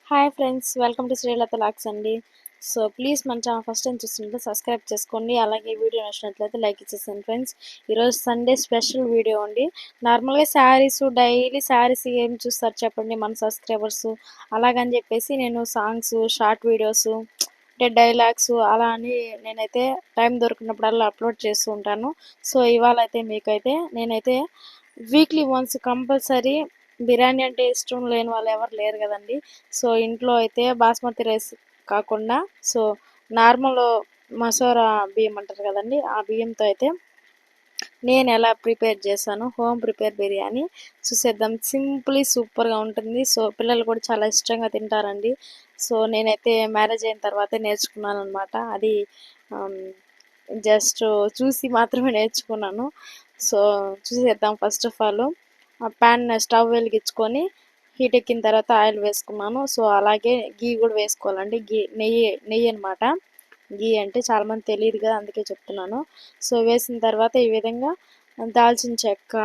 Hi friends, welcome to Srilatha lakhs అండి. So please మన channel first time చూస్తుంటే సబ్స్క్రైబ్ చేసుకోండి. అలాగే వీడియో నచ్చినట్లయితే లైక్ ఇచ్చేసాను ఫ్రెండ్స్. ఈరోజు సండే స్పెషల్ వీడియో అండి. నార్మల్గా శారీస్ డైలీ శారీస్ ఏం చూస్తారు చెప్పండి మన సబ్స్క్రైబర్స్. అలాగని చెప్పేసి నేను సాంగ్స్, షార్ట్ వీడియోస్, అంటే డైలాగ్స్ అలా అని నేనైతే టైం దొరికినప్పుడల్లా అప్లోడ్ చేస్తూ ఉంటాను. సో ఇవాళ అయితే మీకైతే నేనైతే వీక్లీ వన్స్ కంపల్సరీ బిర్యానీ అంటే ఇష్టం లేని వాళ్ళు ఎవరు లేరు కదండి. సో ఇంట్లో అయితే బాస్మతి రైస్ కాకుండా సో నార్మల్ మసూరా బియ్యం అంటారు కదండి, ఆ బియ్యంతో అయితే నేను ఎలా ప్రిపేర్ చేశాను హోమ్ ప్రిపేర్ బిర్యానీ చూసేద్దాం. సింపుల్లీ సూపర్గా ఉంటుంది. సో పిల్లలు కూడా చాలా ఇష్టంగా తింటారండి. సో నేనైతే మ్యారేజ్ అయిన తర్వాతే నేర్చుకున్నాను అనమాట. అది జస్ట్ చూసి మాత్రమే నేర్చుకున్నాను. సో చూసేద్దాం. First of all pan stove వెలిగించుకొని హీట్ ఎక్కిన తర్వాత ఆయిల్ వేసుకున్నాను. సో అలాగే గీ కూడా వేసుకోవాలండి. నెయ్యి అనమాట. గీ అంటే చాలామంది తెలియదు కదా, అందుకే చెప్తున్నాను. సో వేసిన తర్వాత ఈ విధంగా దాల్చిన చెక్క,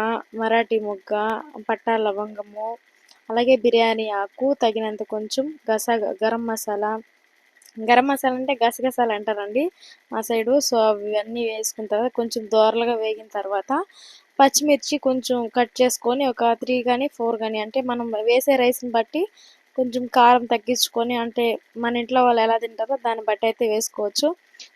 మరాఠీ మొగ్గ, పట్టా లవంగము, అలాగే బిర్యానీ ఆకు, తగినంత కొంచెం గరం మసాలా. గరం మసాలా అంటే గసగసాలు అంటారండి మా సైడు. సో అవన్నీ వేసుకున్న తర్వాత కొంచెం దోరలుగా వేగిన తర్వాత పచ్చిమిర్చి కొంచెం కట్ చేసుకొని ఒక 3 కానీ 4 కానీ, అంటే మనం వేసే రైస్ని బట్టి కొంచెం కారం తగ్గించుకొని, అంటే మన ఇంట్లో వాళ్ళు ఎలా తింటారో దాన్ని బట్టి అయితే వేసుకోవచ్చు.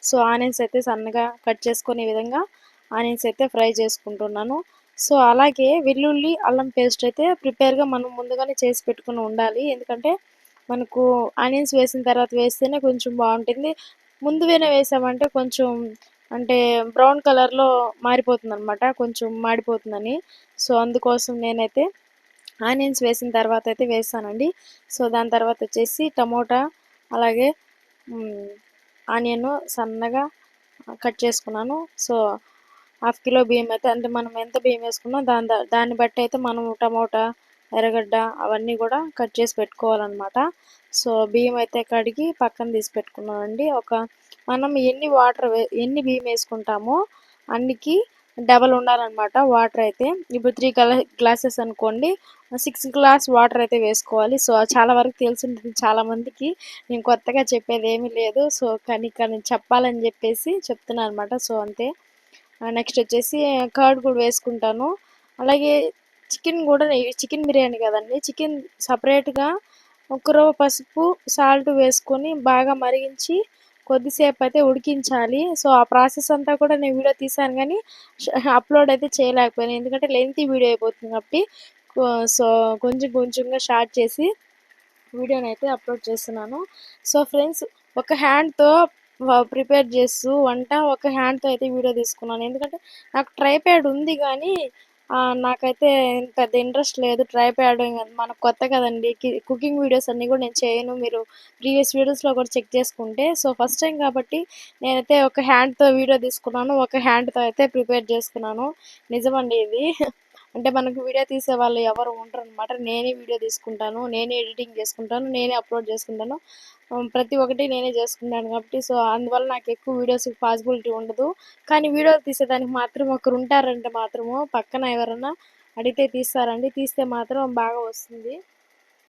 సో ఆనియన్స్ అయితే సన్నగా కట్ చేసుకొని ఈ విధంగా ఆనియన్స్ అయితే ఫ్రై చేసుకుంటున్నాను. సో అలాగే వెల్లుల్లి అల్లం పేస్ట్ అయితే ప్రిపేర్గా మనం ముందుగానే చేసి పెట్టుకుని ఉండాలి. ఎందుకంటే మనకు ఆనియన్స్ వేసిన తర్వాత వేస్తేనే కొంచెం బాగుంటుంది. ముందుగానే వేసామంటే కొంచెం అంటే బ్రౌన్ కలర్లో మారిపోతుంది అనమాట, కొంచెం మాడిపోతుందని. సో అందుకోసం నేనైతే ఆనియన్స్ వేసిన తర్వాత అయితే వేస్తానండి. సో దాని తర్వాత వచ్చేసి టమోటా, అలాగే ఆనియన్ సన్నగా కట్ చేసుకున్నాను. సో హాఫ్ కిలో బియ్యం అయితే, అంటే మనం ఎంత బియ్యం వేసుకున్నాం దాన్ని బట్టి అయితే మనం టమోటా, ఎర్రగడ్డ అవన్నీ కూడా కట్ చేసి పెట్టుకోవాలన్నమాట. సో బియ్యం అయితే కడిగి పక్కన తీసి పెట్టుకున్నానండి. మనం ఎన్ని బియ్యం వేసుకుంటామో అన్నికి డబల్ ఉండాలన్నమాట వాటర్ అయితే. ఇప్పుడు 3 గ్లాసెస్ అనుకోండి, 6 గ్లాస్ వాటర్ అయితే వేసుకోవాలి. సో చాలా వరకు తెలిసి ఉంటుంది చాలామందికి. నేను కొత్తగా చెప్పేది ఏమీ లేదు. సో కానీ చెప్పాలని చెప్పేసి చెప్తున్నాను అనమాట. సో అంతే. నెక్స్ట్ వచ్చేసి కర్డ్ కూడా వేసుకుంటాను. అలాగే చికెన్ బిర్యానీ కదండి, చికెన్ సపరేట్గా రవ్వ పసుపు, సాల్ట్ వేసుకొని బాగా మరిగించి కొద్దిసేపు అయితే ఉడికించాలి. సో ఆ ప్రాసెస్ అంతా కూడా నేను వీడియో తీశాను కానీ అప్లోడ్ అయితే చేయలేకపోయాను, ఎందుకంటే లెంతీ వీడియో అయిపోతుంది కాబట్టి. సో కొంచెం కొంచెంగా షార్ట్ చేసి వీడియోని అయితే అప్లోడ్ చేస్తున్నాను. సో ఫ్రెండ్స్, ఒక హ్యాండ్తో ప్రిపేర్ చేస్తూ వంట, ఒక హ్యాండ్తో అయితే వీడియో తీసుకున్నాను. ఎందుకంటే నాకు ట్రైప్యాడ్ ఉంది కానీ నాకైతే పెద్ద ఇంట్రెస్ట్ లేదు. ట్రైప్యాడ్ మనకు కొత్త కదండి. కుకింగ్ వీడియోస్ అన్నీ కూడా నేను చేయను. మీరు ప్రీవియస్ వీడియోస్లో కూడా చెక్ చేసుకుంటే. సో ఫస్ట్ టైం కాబట్టి నేనైతే ఒక హ్యాండ్తో వీడియో తీసుకున్నాను, ఒక హ్యాండ్తో అయితే ప్రిపేర్ చేసుకున్నాను. నిజమండి ఇది. అంటే మనకు వీడియో తీసే వాళ్ళు ఎవరు ఉండరనమాట. నేనే వీడియో తీసుకుంటాను, నేనే ఎడిటింగ్ చేసుకుంటాను, నేనే అప్లోడ్ చేసుకుంటాను. ప్రతి ఒక్కటి నేనే చేసుకుంటాను కాబట్టి సో అందువల్ల నాకు ఎక్కువ వీడియోస్ పాసిబిలిటీ ఉండదు. కానీ వీడియోలు తీసేదానికి మాత్రం ఒకరు ఉంటారంటే మాత్రము పక్కన ఎవరన్నా అడిగితే తీస్తారండి. తీస్తే మాత్రం బాగా వస్తుంది.